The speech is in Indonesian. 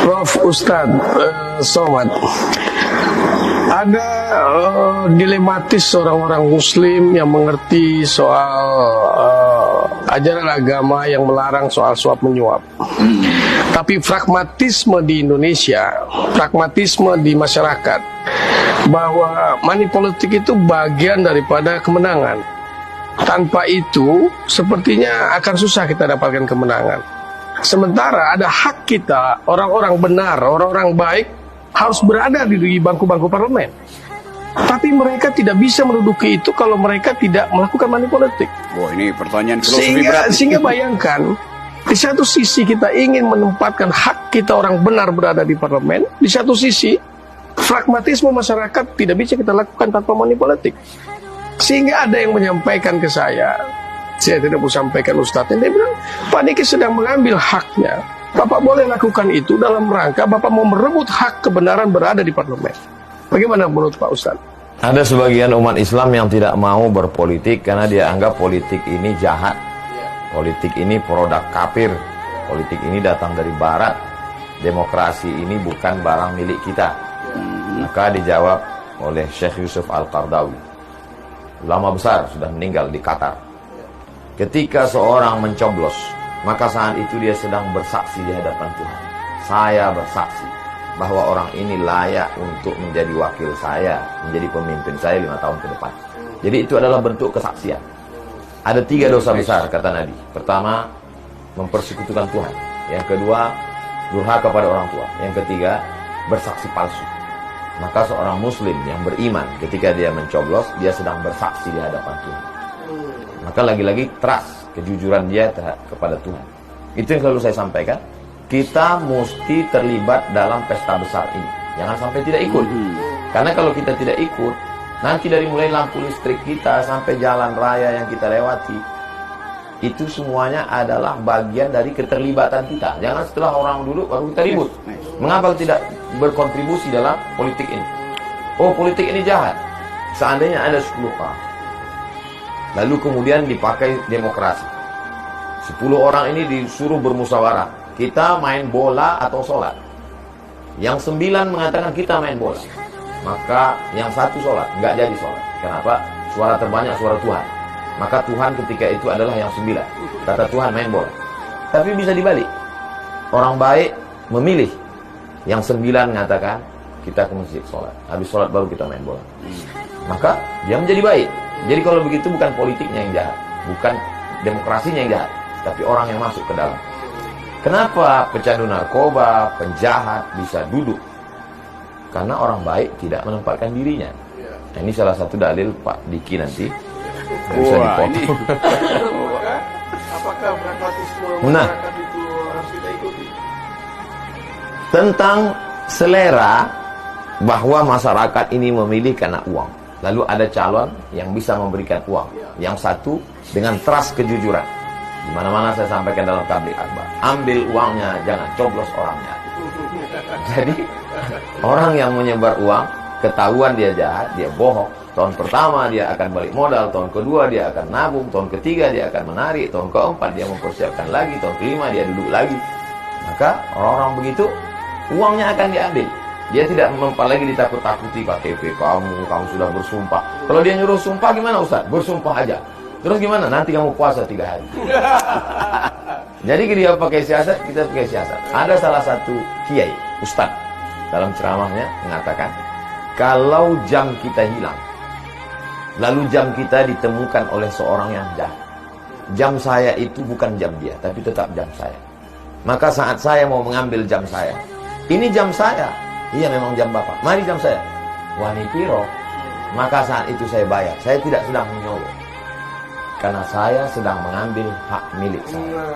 Prof. Ustadz Somad, ada dilematis orang-orang muslim yang mengerti soal ajaran agama yang melarang soal suap menyuap. Tapi pragmatisme di Indonesia, pragmatisme di masyarakat, bahwa money politik itu bagian daripada kemenangan. Tanpa itu, sepertinya akan susah kita dapatkan kemenangan. Sementara ada hak kita, orang-orang benar, orang-orang baik, harus berada di bangku-bangku parlemen. Tapi mereka tidak bisa menduduki itu kalau mereka tidak melakukan money politik. Wah, ini pertanyaan filosofi berat. Sehingga bayangkan, di satu sisi kita ingin menempatkan hak kita orang benar berada di parlemen, di satu sisi pragmatisme masyarakat tidak bisa kita lakukan tanpa money politik. Sehingga ada yang menyampaikan ke saya tidak mau sampaikan Ustadz, dia bilang, Pak Niki sedang mengambil haknya. Bapak boleh lakukan itu dalam rangka Bapak mau merebut hak kebenaran berada di parlemen. Bagaimana menurut Pak Ustadz? Ada sebagian umat Islam yang tidak mau berpolitik karena dia anggap politik ini jahat. Politik ini produk kafir. Politik ini datang dari barat. Demokrasi ini bukan barang milik kita. Maka dijawab oleh Syekh Yusuf Al-Qardawi, ulama besar, sudah meninggal di Qatar. Ketika seorang mencoblos, maka saat itu dia sedang bersaksi di hadapan Tuhan. Saya bersaksi bahwa orang ini layak untuk menjadi wakil saya, menjadi pemimpin saya 5 tahun ke depan. Jadi itu adalah bentuk kesaksian. Ada 3 dosa besar, kata Nabi. Pertama, mempersekutukan Tuhan. Yang kedua, durhaka pada orang tua. Yang ketiga, bersaksi palsu. Maka seorang muslim yang beriman ketika dia mencoblos, dia sedang bersaksi di hadapan Tuhan. Maka lagi-lagi trust, kejujuran dia kepada Tuhan. Itu yang selalu saya sampaikan. Kita mesti terlibat dalam pesta besar ini. Jangan sampai tidak ikut. Karena kalau kita tidak ikut, nanti dari mulai lampu listrik kita sampai jalan raya yang kita lewati, itu semuanya adalah bagian dari keterlibatan kita. Jangan setelah orang duduk baru kita ribut. Mengapa tidak berkontribusi dalam politik ini? Oh, politik ini jahat. Seandainya ada 10 orang, lalu kemudian dipakai demokrasi, 10 orang ini disuruh bermusyawarah, kita main bola atau sholat. Yang 9 mengatakan kita main bola, maka yang 1 sholat, nggak jadi sholat. Kenapa? Suara terbanyak suara Tuhan. Maka Tuhan ketika itu adalah yang 9. Kata Tuhan main bola. Tapi bisa dibalik. Orang baik memilih. Yang 9 mengatakan kita ke masjid sholat. Habis sholat baru kita main bola. Maka dia menjadi baik. Jadi kalau begitu bukan politiknya yang jahat, bukan demokrasinya yang jahat, tapi orang yang masuk ke dalam. Kenapa pecandu narkoba, penjahat bisa duduk? Karena orang baik tidak menempatkan dirinya. Nah, ini salah satu dalil Pak Diki nanti. Bisa dipotong. Apakah pragmatisme Nah, masyarakat itu harus kita ikuti? Tentang selera bahwa masyarakat ini memilih karena uang. Lalu ada calon yang bisa memberikan uang. Yang satu dengan trust kejujuran. Di mana-mana saya sampaikan dalam tabligh akbar, ambil uangnya, jangan coblos orangnya. Jadi orang yang menyebar uang, ketahuan dia jahat, dia bohong. Tahun pertama dia akan balik modal, tahun kedua dia akan nabung, tahun ketiga dia akan menarik, tahun keempat dia mempersiapkan lagi, tahun kelima dia duduk lagi. Maka orang-orang begitu uangnya akan diambil. Dia tidak mempan lagi ditakut-takuti, KTP kamu sudah bersumpah. Kalau dia nyuruh sumpah gimana Ustaz? Bersumpah aja. Terus gimana? Nanti kamu puasa 3 hari. Jadi dia pakai siasat, kita pakai siasat. Ada salah satu kiai, Ustaz, dalam ceramahnya mengatakan, kalau jam kita hilang, lalu jam kita ditemukan oleh seorang yang jahat, jam saya itu bukan jam dia, tapi tetap jam saya. Maka saat saya mau mengambil jam saya, ini jam saya. Iya memang jam Bapak. Mari jam saya. Wani piro. Maka saat itu saya bayar. Saya tidak sedang menyolong. Karena saya sedang mengambil hak milik saya.